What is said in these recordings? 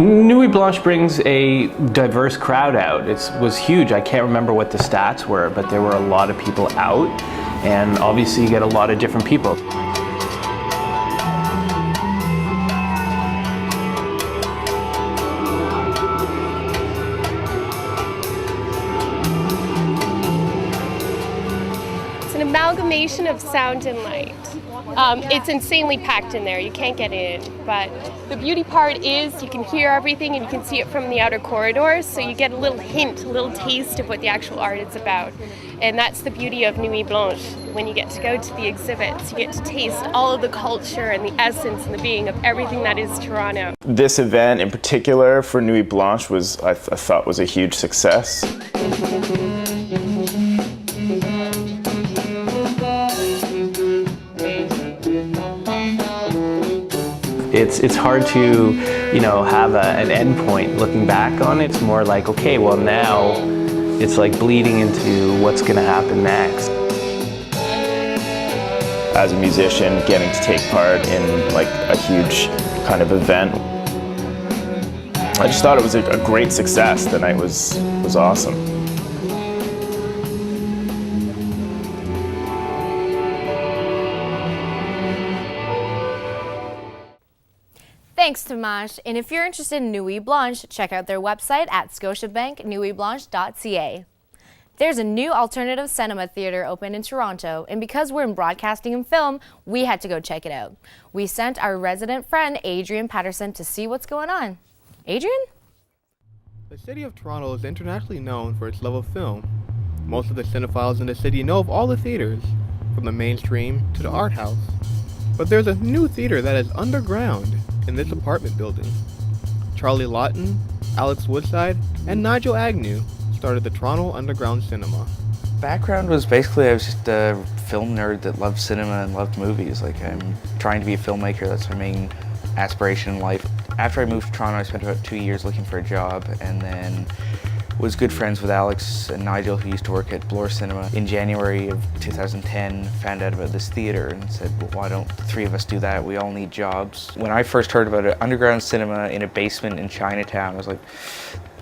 Nuit Blanche brings a diverse crowd out. It was huge. I can't remember what the stats were, but there were a lot of people out, and obviously you get a lot of different people. It's an amalgamation of sound and light. It's insanely packed in there, you can't get in, but the beauty part is you can hear everything and you can see it from the outer corridors, so you get a little hint, a little taste of what the actual art is about. And that's the beauty of Nuit Blanche. When you get to go to the exhibits, you get to taste all of the culture and the essence and the being of everything that is Toronto. This event in particular for Nuit Blanche was, I thought, was a huge success. It's hard to, have an end point looking back on it. It's more like, okay, well now it's like bleeding into what's going to happen next. As a musician, getting to take part in like a huge kind of event, I just thought it was a great success. The night was awesome. Thanks, Tomasz. And if you're interested in Nuit Blanche, check out their website at scotiabanknuitblanche.ca. There's a new alternative cinema theater open in Toronto, and because we're in broadcasting and film, we had to go check it out. We sent our resident friend, Adrian Patterson, to see what's going on. Adrian? The city of Toronto is internationally known for its love of film. Most of the cinephiles in the city know of all the theaters, from the mainstream to the art house. But there's a new theater that is underground in this apartment building. Charlie Lawton, Alex Woodside, and Nigel Agnew started the Toronto Underground Cinema. Background was basically I was just a film nerd that loved cinema and loved movies. Like, I'm trying to be a filmmaker. That's my main aspiration in life. After I moved to Toronto, I spent about 2 years looking for a job, and then was good friends with Alex and Nigel, who used to work at Bloor Cinema. In January of 2010, found out about this theater and said, well, why don't the three of us do that? We all need jobs. When I first heard about an underground cinema in a basement in Chinatown, I was like,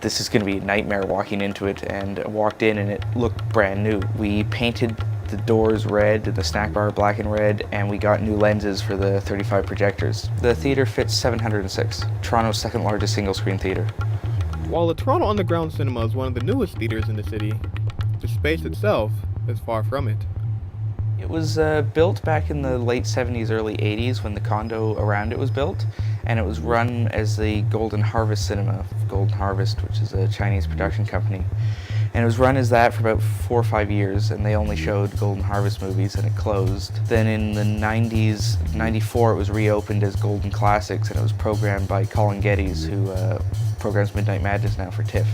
this is going to be a nightmare walking into it. And I walked in and it looked brand new. We painted the doors red and the snack bar black and red, and we got new lenses for the 35 projectors. The theater fits 706, Toronto's second largest single screen theater. While the Toronto Underground Cinema is one of the newest theaters in the city, the space itself is far from it. It was built back in the late 70s, early 80s when the condo around it was built, and it was run as the Golden Harvest Cinema, Golden Harvest, which is a Chinese production company. And it was run as that for about 4 or 5 years, and they only showed Golden Harvest movies, and it closed. Then in the 90s, 94, it was reopened as Golden Classics, and it was programmed by Colin Geddes, who programs Midnight Madness now for TIFF.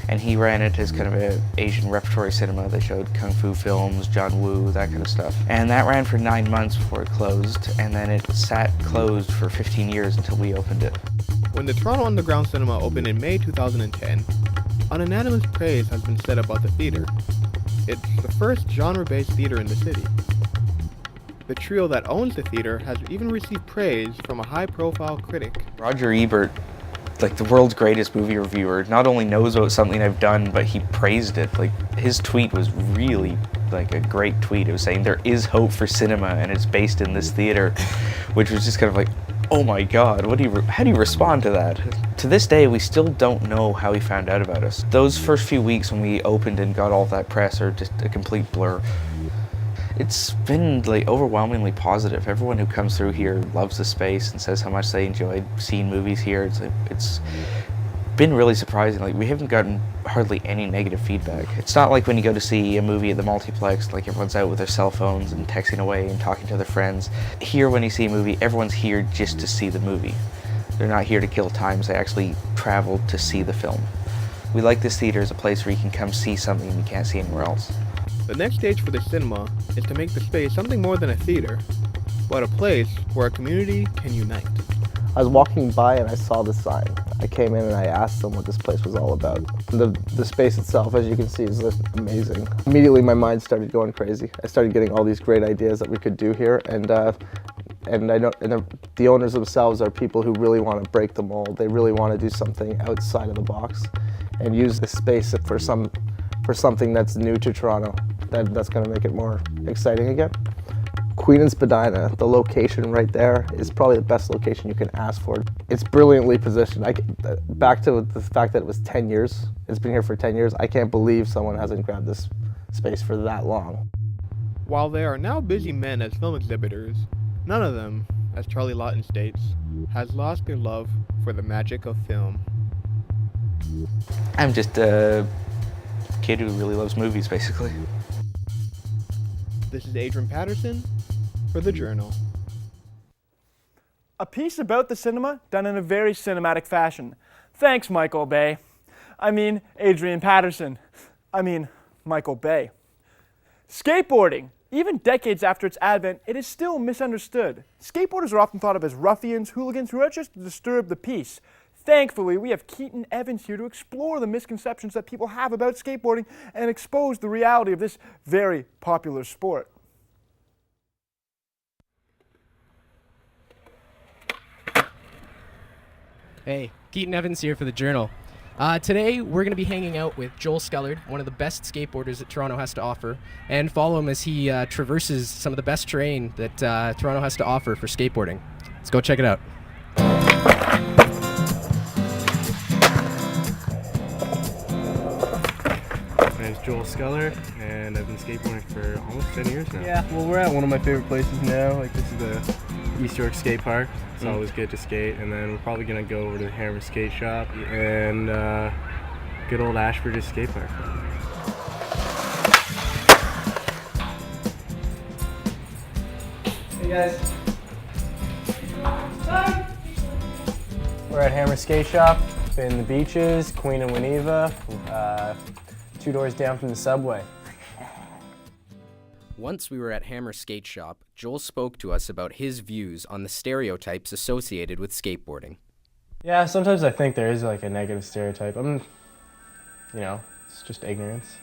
And he ran it as kind of an Asian repertory cinema. They showed Kung Fu films, John Woo, that kind of stuff. And that ran for 9 months before it closed, and then it sat closed for 15 years until we opened it. When the Toronto Underground Cinema opened in May 2010, unanimous praise has been said about the theater. It's the first genre-based theater in the city. The trio that owns the theater has even received praise from a high-profile critic. Roger Ebert, like the world's greatest movie reviewer, not only knows about something I've done, but he praised it. Like, his tweet was really like a great tweet. It was saying there is hope for cinema and it's based in this theater, which was just kind of like, oh my God, how do you respond to that? To this day, we still don't know how he found out about us. Those first few weeks when we opened and got all that press are just a complete blur. It's been like overwhelmingly positive. Everyone who comes through here loves the space and says how much they enjoyed seeing movies here. It's been really surprising. Like, we haven't gotten hardly any negative feedback. It's not like when you go to see a movie at the multiplex, like everyone's out with their cell phones and texting away and talking to their friends. Here, when you see a movie, everyone's here just to see the movie. They're not here to kill time, they actually traveled to see the film. We like this theater as a place where you can come see something you can't see anywhere else. The next stage for the cinema is to make the space something more than a theater, but a place where a community can unite. I was walking by and I saw the sign. I came in and I asked them what this place was all about. The space itself, as you can see, is just amazing. Immediately my mind started going crazy. I started getting all these great ideas that we could do here, and And I know the owners themselves are people who really want to break the mold. They really want to do something outside of the box and use the space for something that's new to Toronto, that's going to make it more exciting again. Queen and Spadina, the location right there is probably the best location you can ask for. It's brilliantly positioned. Back to the fact that it was 10 years, it's been here for 10 years, I can't believe someone hasn't grabbed this space for that long. While there are now busy men as film exhibitors, none of them, as Charlie Lawton states, has lost their love for the magic of film. I'm just a kid who really loves movies, basically. This is Adrian Patterson for The Journal. A piece about the cinema done in a very cinematic fashion. Thanks, Michael Bay. Adrian Patterson. Michael Bay. Skateboarding. Even decades after its advent, it is still misunderstood. Skateboarders are often thought of as ruffians, hooligans who are out just to disturb the peace. Thankfully, we have Keaton Evans here to explore the misconceptions that people have about skateboarding and expose the reality of this very popular sport. Hey, Keaton Evans here for The Journal. Today, we're going to be hanging out with Joel Scullard, one of the best skateboarders that Toronto has to offer, and follow him as he traverses some of the best terrain that Toronto has to offer for skateboarding. Let's go check it out. My name's Joel Scullard, and I've been skateboarding for almost 10 years now. Yeah, well, we're at one of my favorite places now. This is the East York Skate Park. It's always good to skate, and then we're probably going to go over to the Hammer Skate Shop and good old Ashbridge's skate park. Hey guys. We're at Hammer Skate Shop in the beaches, Queen and Winneva, 2 doors down from the subway. Once we were at Hammer Skate Shop, Joel spoke to us about his views on the stereotypes associated with skateboarding. Yeah, sometimes I think there is like a negative stereotype. It's just ignorance.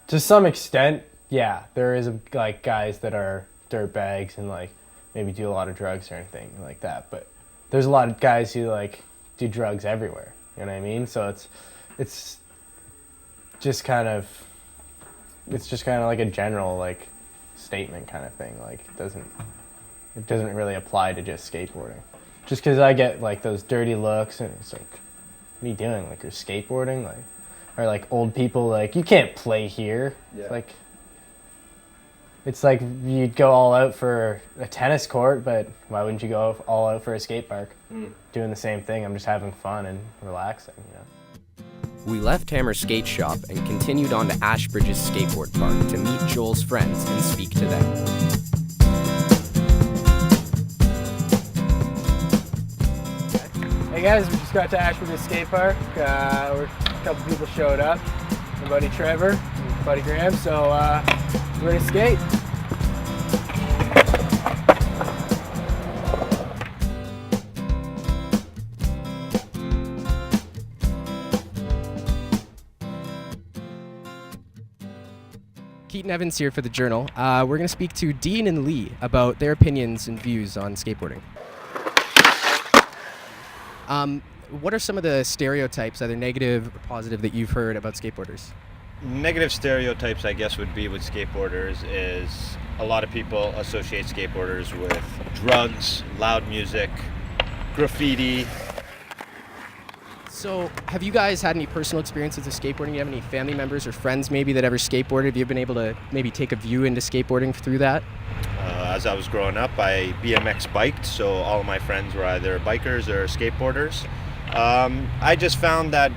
To some extent, yeah, there is like guys that are dirtbags and like maybe do a lot of drugs or anything like that. But there's a lot of guys who like do drugs everywhere. You know what I mean? So it's just kind of like a general like statement kind of thing. Like it doesn't really apply to just skateboarding. Just because I get like those dirty looks and it's like, what are you doing? Like you're skateboarding, like, or like old people like you can't play here. Yeah. It's like you'd go all out for a tennis court, but why wouldn't you go all out for a skate park? Doing the same thing. I'm just having fun and relaxing, you know. We left Hammer Skate Shop and continued on to Ashbridge's skateboard park to meet Joel's friends and speak to them. Hey guys, we just got to Ashbridge's skate park. A couple people showed up. My buddy Trevor, my buddy Graham, so we're ready to skate. Keaton Evans here for The Journal. We're going to speak to Dean and Lee about their opinions and views on skateboarding. What are some of the stereotypes, either negative or positive, that you've heard about skateboarders? Negative stereotypes, I guess, would be with skateboarders is a lot of people associate skateboarders with drugs, loud music, graffiti. So, have you guys had any personal experiences with skateboarding? Do you have any family members or friends maybe that ever skateboarded? Have you been able to maybe take a view into skateboarding through that? As I was growing up, I BMX biked, so all of my friends were either bikers or skateboarders. I just found that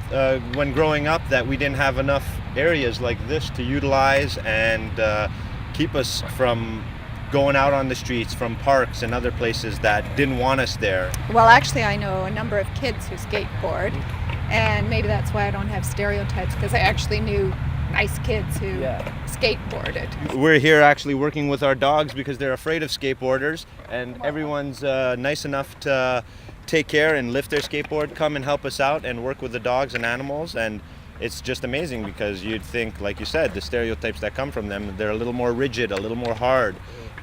when growing up that we didn't have enough areas like this to utilize and keep us from going out on the streets, from parks and other places that didn't want us there. Well, actually, I know a number of kids who skateboard, and maybe that's why I don't have stereotypes, because I actually knew nice kids who skateboarded. We're here actually working with our dogs because they're afraid of skateboarders, and everyone's nice enough to take care and lift their skateboard, come and help us out and work with the dogs and animals. And it's just amazing because you'd think, like you said, the stereotypes that come from them, they're a little more rigid, a little more hard.